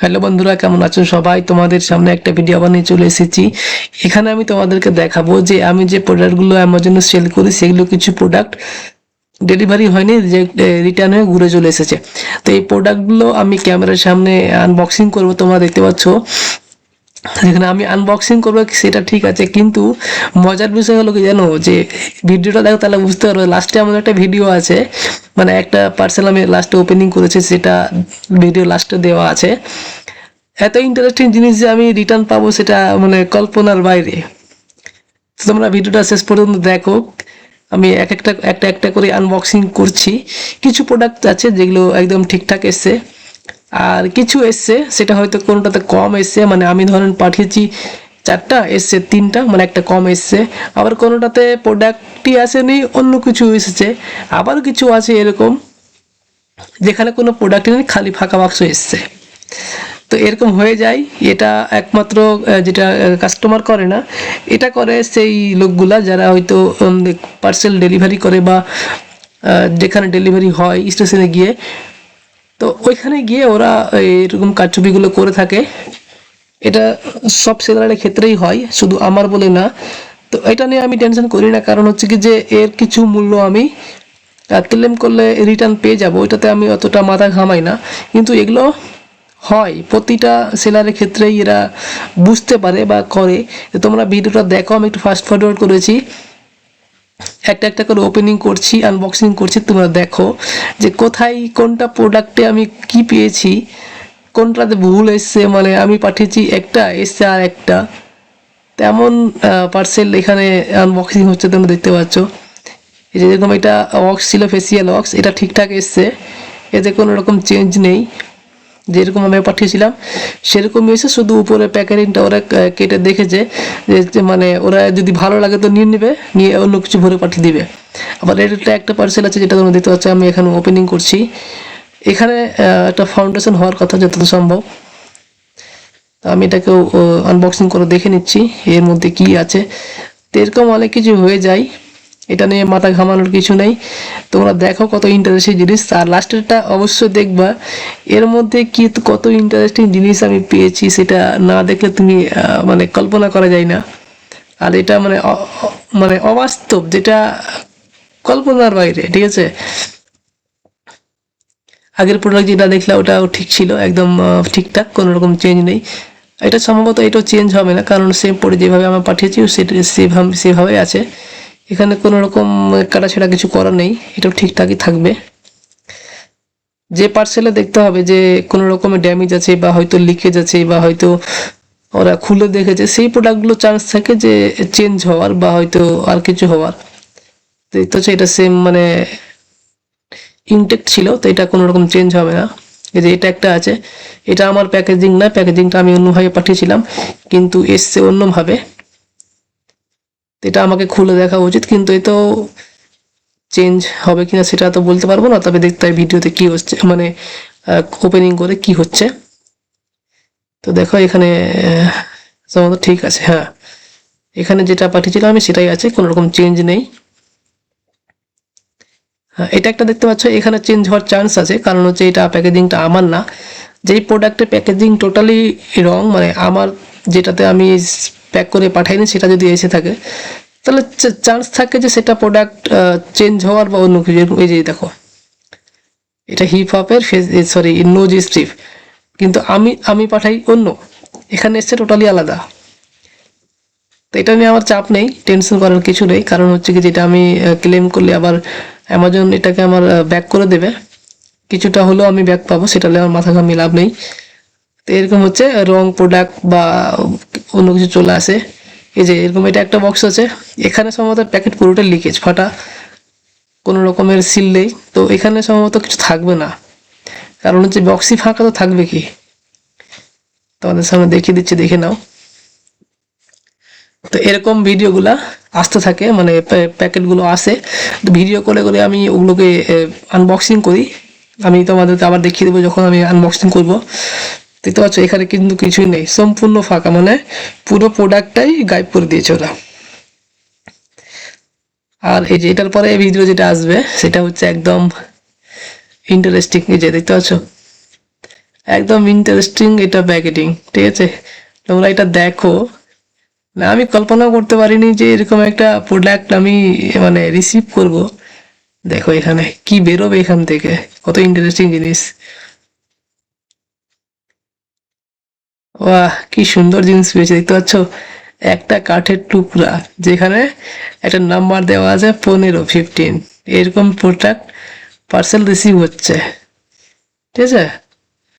Hello বন্ধুরা, কেমন আছো সবাই? তোমাদের সামনে একটা ভিডিও বানিয়ে চলে এসেছি। এখানে আমি তোমাদেরকে দেখাবো যে আমি যে প্রোডাক্টগুলো অ্যামাজনে সেল করি সেগুলো কিছু প্রোডাক্ট ডেলিভারি হয়নি, রিটার্ন হয়ে ঘুরে চলে এসেছে। তো এই প্রোডাক্টগুলো আমি ক্যামেরার সামনে আনবক্সিং করব, তোমরা দেখতে পাচ্ছ। যেখানে আমি আনবক্সিং করবো সেটা ঠিক আছে, কিন্তু মজার বিষয় হলো কি জানো, যে ভিডিওটা দেখো তাহলে বুঝতে পারবে। লাস্টে আমাদের একটা ভিডিও আছে, মানে একটা পার্সেল আমি লাস্টে ওপেনিং করেছি, সেটা ভিডিও লাস্টে দেওয়া আছে। এত ইন্টারেস্টিং জিনিস যে আমি রিটার্ন পাবো সেটা মানে কল্পনার বাইরে। তো তোমরা ভিডিওটা শেষ পর্যন্ত দেখো। আমি এক একটা একটা একটা করে আনবক্সিং করছি। কিছু প্রোডাক্ট আছে যেগুলো একদম ঠিকঠাক এসছে, আর কিছু এসছে সেটা হয়তো কোনোটাতে কম এসছে, মানে আমি ধরেন পাঠিয়েছি 4টা, এসছে 3টা, মানে একটা কম এসছে। আবার কোনোটাতে প্রোডাক্টই আসেনি, অন্য কিছু এসেছে। আবার কিছু আছে এরকম যেখানে কোনো প্রোডাক্টই নেই, খালি ফাঁকা বাক্স এসছে। তো এরকম হয়ে যায়। এটা একমাত্র যেটা কাস্টমার করে না, এটা করে সেই লোকগুলা যারা হয়তো পার্সেল ডেলিভারি করে, বা যেখানে ডেলিভারি হয় স্টেশনে গিয়ে, তো ওইখানে গিয়ে ওরা এরকম কারচুপিগুলো করে থাকে। এটা সব সেলারের ক্ষেত্রেই হয়, শুধু আমার বলে না। তো এটা নিয়ে আমি টেনশন করি না, কারণ হচ্ছে কি যে এর কিছু মূল্য আমি ক্লেম করলে রিটার্ন পেয়ে যাবো, এটাতে আমি অতটা মাথা ঘামাই না। কিন্তু এগুলো হয় প্রতিটা সেলারের ক্ষেত্রেই, এরা বুঝতে পারে বা করে। তো তোমরা ভিডিওটা দেখো, আমি একটু ফাস্ট ফরওয়ার্ড করেছি, একটা একটা করে ওপেনিং করছি, আনবক্সিং করছি। তোমরা দেখো যে কোথায় কোনটা প্রোডাক্টে আমি কি পেয়েছি, কোনটাতে ভুল এসছে। মানে আমি পাঠিয়েছি একটা, এসছে আর একটা, তেমন পার্সেল এখানে আনবক্সিং হচ্ছে, তোমরা দেখতে পাচ্ছ। এই যে যেরকম এটা অক্স ছিল, ফেসিয়াল অক্স, এটা ঠিকঠাক এসছে, এতে কোনো রকম চেঞ্জ নেই। যেরকম আমি পাঠিয়েছিলাম সেরকমই এসে, শুধু উপরে প্যাকেজিংটা ওরা কেটে দেখেছে যে মানে ওরা যদি ভালো লাগে তো নিয়ে নেবে, নিয়ে অন্য কিছু ভরে পাঠিয়ে দিবে। আবার এটা একটা পার্সেল আছে যেটা তোমরা দেখতে পাচ্ছ, আমি এখানে ওপেনিং করছি। এখানে একটা ফাউন্ডেশন হওয়ার কথা যতটা সম্ভব। তো আমি এটাকেও আনবক্সিং করে দেখে নিচ্ছি এর মধ্যে কি আছে। তো এরকম অনেক কিছু হয়ে যায়, এটা নিয়ে মাথা ঘামানোর কিছু নেই। তোমরা দেখো কত ইন্টারেস্টিং জিনিস, আর লাস্টেরটা অবশ্যই দেখবা। এর মধ্যে কি কত ইন্টারেস্টিং জিনিস আমি পেয়েছি, সেটা না দেখলে তুমি মানে কল্পনা করা যায় না। আর এটা মানে মানে অবাস্তব, যেটা কল্পনার বাইরে, ঠিক আছে। আগের প্রোডাক্ট যেটা দেখলাম ওটাও ঠিক ছিল, একদম ঠিকঠাক, কোনো রকম চেঞ্জ নেই। এটা সম্ভবত এটাও চেঞ্জ হবে না, কারণ সেম পরে যেভাবে আমরা পাঠিয়েছি সেটা সেভাবেই আছে। এখানে কোনো রকম কাটাছেঁড়া কিছু করার নেই, এটাও ঠিকঠাকই থাকবে। যে পার্সেলে দেখতে হবে যে কোনো রকমের ড্যামেজ আছে, বা হয়তো লিকেজ আছে, বা হয়তো ওরা খুলে দেখেছে, সেই প্রোডাক্টগুলো চান্স থাকে যে চেঞ্জ হওয়ার, বা হয়তো আর কিছু হওয়ার। দেখতে হচ্ছে এটা সেম মানে ইনটেক্ট ছিল, তো এটা কোনো রকম চেঞ্জ হবে না। এই যে এটা একটা আছে, এটা আমার প্যাকেজিং না, প্যাকেজিংটা আমি অন্যভাবে পাঠিয়েছিলাম, কিন্তু এসছে অন্যভাবে। এটা আমাকে খুলে দেখা উচিত, কিন্তু এ তো চেঞ্জ হবে কিনা সেটা তো বলতে পারবো না। তবে দেখতে হয় ভিডিওতে কি হচ্ছে, মানে ওপেনিং করে কি হচ্ছে। তো দেখো এখানে সম্ভবত ঠিক আছে, হ্যাঁ, এখানে যেটা পাঠিয়েছিলাম আমি সেটাই আছে, কোনো রকম চেঞ্জ নেই। হ্যাঁ, এটা একটা দেখতে পাচ্ছ, এখানে চেঞ্জ হওয়ার চান্স আছে, কারণ হচ্ছে এটা প্যাকেজিংটা আমার না। যেই প্রোডাক্টের প্যাকেজিং টোটালি রং, মানে আমার যেটাতে আমি প্যাক করে পাঠাইনি সেটা যদি এসে থাকে, তাহলে চান্স থাকে যে সেটা প্রোডাক্ট চেঞ্জ হওয়ার বা অন্য কিছু। এই যে দেখো, এটা হিপ হপের সরি নোজ স্ট্রিপ, কিন্তু আমি পাঠাই অন্য, এখানে এসছে টোটালি আলাদা। তো এটা নিয়ে আমার চাপ নেই, টেনশন করার কিছু নেই, কারণ হচ্ছে কি যেটা আমি ক্লেম করলে আবার অ্যামাজন এটাকে আমার ব্যাক করে দেবে, কিছুটা হলেও আমি ব্যাক পাবো, সেটা নিয়ে আমার মাথা ঘামিয়ে লাভ নেই। তো এরকম হচ্ছে রং প্রোডাক্ট বা অন্য কিছু চলে আসে। এই যে এরকম এটা একটা বক্স আছে, এখানে সম্ভবত প্যাকেট পুরোটা লিকেজ, ফাটা, কোনো রকমের সিল নেই। তো এখানে সম্ভবত কিছু থাকবে না, কারণ হচ্ছে বক্সই ফাঁকা, তো থাকবে কি। তোমাদের সামনে দেখিয়ে দিচ্ছি, দেখে নাও। তো এরকম ভিডিওগুলা আসতে থাকে, মানে প্যাকেটগুলো আসে, তো ভিডিও করে করে আমি ওগুলোকে আনবক্সিং করি। আমি তোমাদেরকে আবার দেখিয়ে দেবো যখন আমি আনবক্সিং করব। দেখতে পাচ্ছ এখানে কিন্তু কিছুই নেই, সম্পূর্ণ ফাঁকা, মানে পুরো প্রোডাক্টটাই গায়েব করে দিয়েছে ওরা। আর এই যে এটার পরে ভিডিও যেটা আসবে সেটা হচ্ছে একদম ইন্টারেস্টিং। এই যে দেখতে পাচ্ছ একদম ইন্টারেস্টিং এটা প্যাকেটিং, ঠিক আছে? তোমরা এটা দেখো। না, আমি কল্পনাও করতে পারিনি যে এরকম একটা প্রোডাক্ট আমি মানে রিসিভ করব। দেখো এখানে কি বেরোবে এখান থেকে, কত ইন্টারেস্টিং জিনিস। বাহ, কি সুন্দর জিনিস পেয়েছি, দেখতে পাচ্ছ? একটা কাঠের টুকরা, যেখানে একটা নাম্বার দেওয়া আছে 15, 15, এরকম প্রোডাক্ট পার্সেল রিসিভ হচ্ছে, ঠিক আছে?